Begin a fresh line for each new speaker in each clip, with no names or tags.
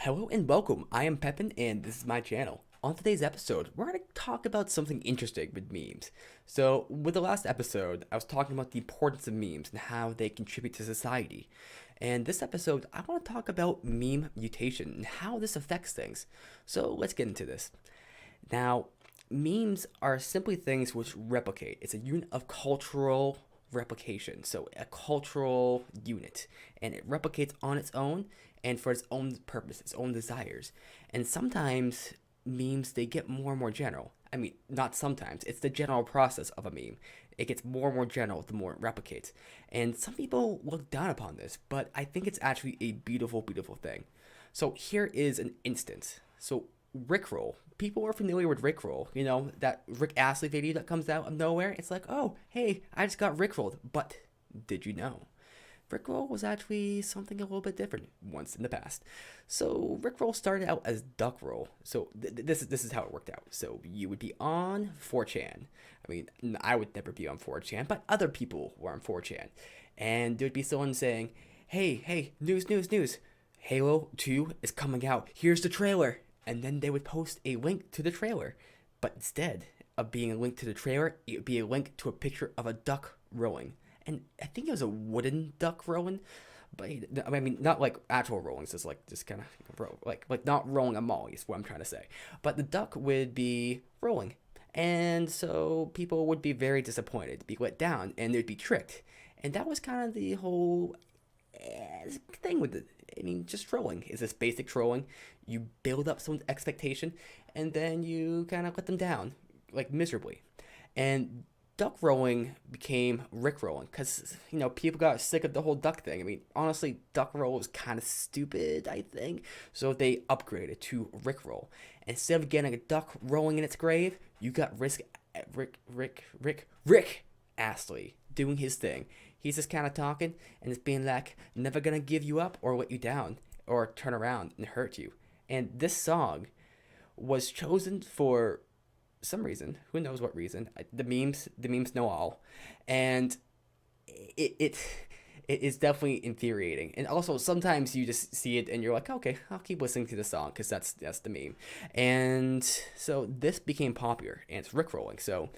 Hello and welcome. I am Pepin and this is my channel. On today's episode, we're going to talk about something interesting with memes. So, with the last episode, I was talking about the importance of memes and how they contribute to society. And this episode, I want to talk about meme mutation and how this affects things. So, let's get into this. Now, memes are simply things which replicate. It's a unit of cultural replication, so a cultural unit, and it replicates on its own and for its own purpose, its own desires. And sometimes memes they get more and more general. I mean, not sometimes. It's the general process of a meme. It gets more and more general the more it replicates. And some people look down upon this, but I think it's actually a beautiful, beautiful thing. So here is an instance. So Rickroll. People are familiar with Rickroll. You know, that Rick Astley video that comes out of nowhere. It's like, oh, hey, I just got Rickrolled. But did you know? Rickroll was actually something a little bit different once in the past. So Rickroll started out as Duckroll. So this is how it worked out. So you would be on 4chan. I mean, I would never be on 4chan, but other people were on 4chan. And there would be someone saying, hey, news, news, news. Halo 2 is coming out. Here's the trailer. And then they would post a link to the trailer. But instead of being a link to the trailer, it would be a link to a picture of a duck rowing. And I think it was a wooden duck rowing, but I mean not like actual rowing, just like just kind of row, like not rowing a molly is what I'm trying to say. But the duck would be rolling, and so people would be very disappointed, be let down, and they'd be tricked. And that was kind of the whole thing with it. I mean, just trolling is this basic trolling. You build up someone's expectation, and then you kind of let them down, like miserably. And duck rolling became Rick rolling because people got sick of the whole duck thing. I mean, honestly, duck roll was kind of stupid, I think. So they upgraded to Rick roll. Instead of getting a duck rolling in its grave, you got Rick Astley doing his thing. He's just kind of talking and it's being like, never gonna give you up or let you down or turn around and hurt you. And this song was chosen for some reason, who knows what reason. The memes know all, and it is definitely infuriating. And also sometimes you just see it and you're like, okay, I'll keep listening to the song because that's the meme. And so this became popular and it's rickrolling. So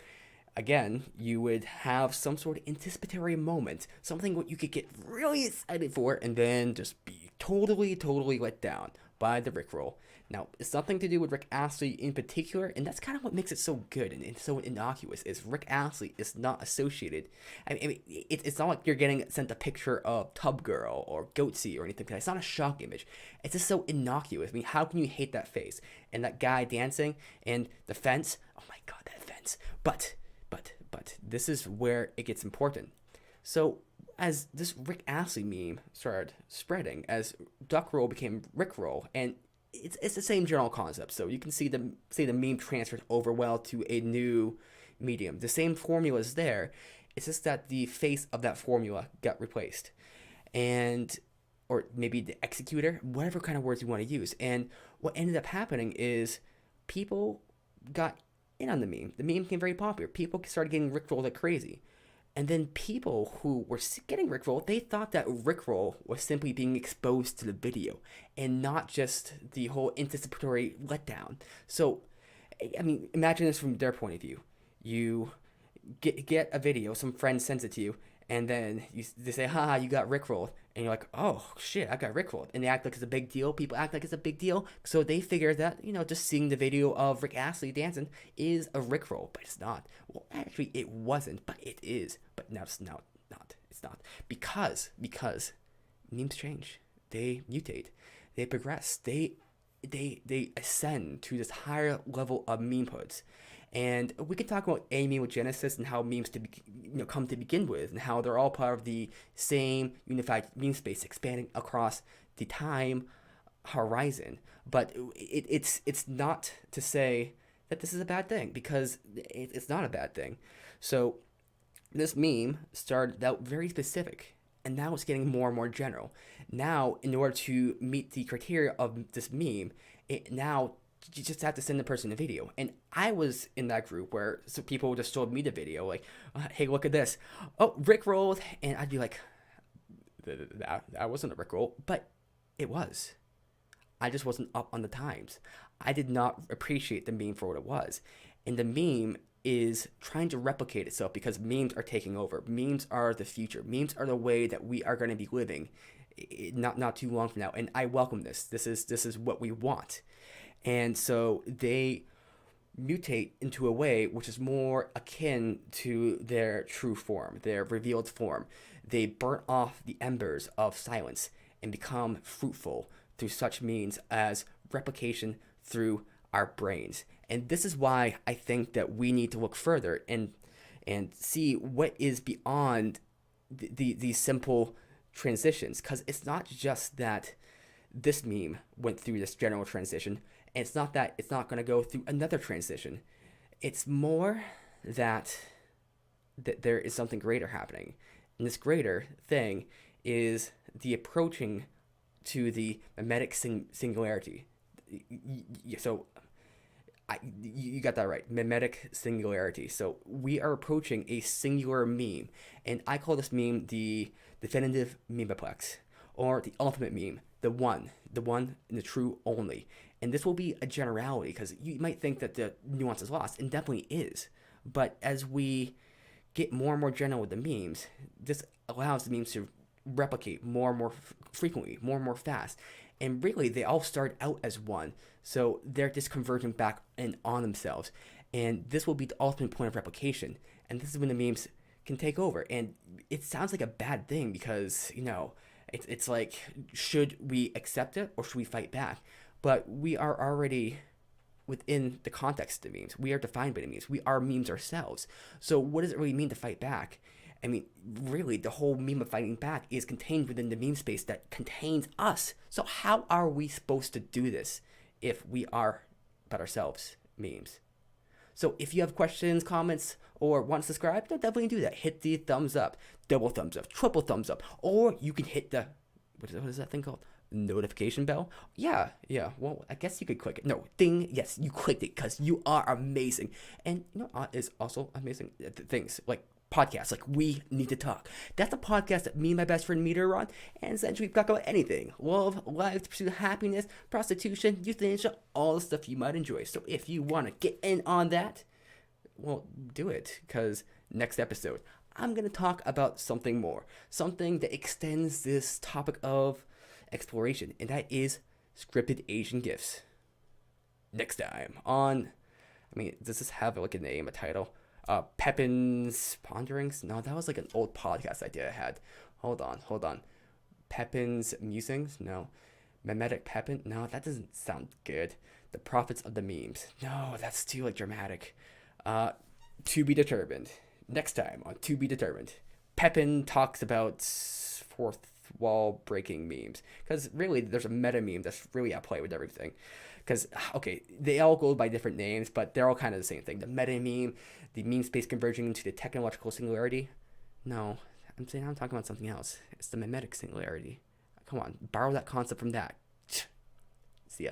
again, you would have some sort of anticipatory moment, something what you could get really excited for, and then just be totally let down by the Rickroll. Now, it's nothing to do with Rick Astley in particular, and that's kind of what makes it so good and so innocuous, is Rick Astley is not associated. I mean it's not like you're getting sent a picture of Tub Girl or Goatsy or anything. It's not a shock image. It's just so innocuous. I mean, how can you hate that face? And that guy dancing, and the fence. Oh my god, that fence. But this is where it gets important. So as this Rick Astley meme started spreading, as Duck Roll became Rick Roll, and it's the same general concept. So you can see the meme transferred over well to a new medium. The same formula is there. It's just that the face of that formula got replaced, and or maybe the executor, whatever kind of words you want to use. And what ended up happening is people got in on the meme. The meme became very popular. People started getting rickrolled like crazy. And then people who were getting Rickroll, they thought that Rickroll was simply being exposed to the video and not just the whole anticipatory letdown. So, I mean, imagine this from their point of view. You get a video, some friend sends it to you, and then they say, haha, you got Rickrolled. And you're like, oh, shit, I got Rickrolled. And they act like it's a big deal. People act like it's a big deal. So they figure that, just seeing the video of Rick Astley dancing is a Rickroll. But it's not. Well, actually, it wasn't, but it is. But now it's not. It's not. Because memes change. They mutate. They progress. They ascend to this higher level of meme hoods. And we can talk about genesis and how memes come to begin with, and how they're all part of the same unified meme space, expanding across the time horizon. But it's not to say that this is a bad thing, because it's not a bad thing. So this meme started out very specific, and now it's getting more and more general. Now, in order to meet the criteria of this meme, you just have to send the person the video. And I was in that group where people just showed me the video, like, hey, look at this. Oh, Rick rolled. And I'd be like, that wasn't a Rick roll, but it was. I just wasn't up on the times. I did not appreciate the meme for what it was. And the meme is trying to replicate itself because memes are taking over. Memes are the future. Memes are the way that we are going to be living not too long from now. And I welcome this. This is what we want. And so they mutate into a way which is more akin to their true form, their revealed form. They burn off the embers of silence and become fruitful through such means as replication through our brains. And this is why I think that we need to look further and see what is beyond these simple transitions, because it's not just that this meme went through this general transition, and it's not that it's not going to go through another transition. It's more that there is something greater happening. And this greater thing is the approaching to the memetic singularity. So you got that right. Memetic singularity. So we are approaching a singular meme. And I call this meme the definitive memeplex, or the ultimate meme, the one and the true only. And this will be a generality because you might think that the nuance is lost, and definitely is. But as we get more and more general with the memes, this allows the memes to replicate more and more frequently, more and more fast. And really, they all start out as one. So they're just converging back and on themselves. And this will be the ultimate point of replication. And this is when the memes can take over. And it sounds like a bad thing because, it's like, should we accept it or should we fight back? But we are already within the context of the memes. We are defined by the memes. We are memes ourselves. So what does it really mean to fight back? I mean, really, the whole meme of fighting back is contained within the meme space that contains us. So how are we supposed to do this if we are about ourselves memes? So if you have questions, comments, or want to subscribe, then definitely do that. Hit the thumbs up, double thumbs up, triple thumbs up, or you can hit the, what is that thing called? Notification bell? Yeah. Well, I guess you could click it. No, ding. Yes, you clicked it because you are amazing. And is also amazing things like podcasts, like We Need to Talk. That's a podcast that me and my best friend Meter are on, and essentially we talk about anything: love, life, the pursuit of happiness, prostitution, euthanasia, all the stuff you might enjoy. So if you want to get in on that, well, do it, because next episode I'm gonna talk about something more, something that extends this topic of exploration, and that is scripted Asian gifts. Next time on, does this have like a name, a title? Pepin's Ponderings? No, that was like an old podcast idea I had. Hold on. Pepin's Musings? No. Memetic Pepin? No, that doesn't sound good. The Prophets of the Memes? No, that's too like dramatic. To be determined. Next time on To Be Determined. Pepin talks about fourth wall breaking memes, because really there's a meta meme that's really at play with everything. Because okay, they all go by different names, but they're all kind of the same thing. The meta meme, the meme space converging into the technological singularity. No, I'm talking about something else. It's the memetic singularity. Come on, borrow that concept from that. See ya.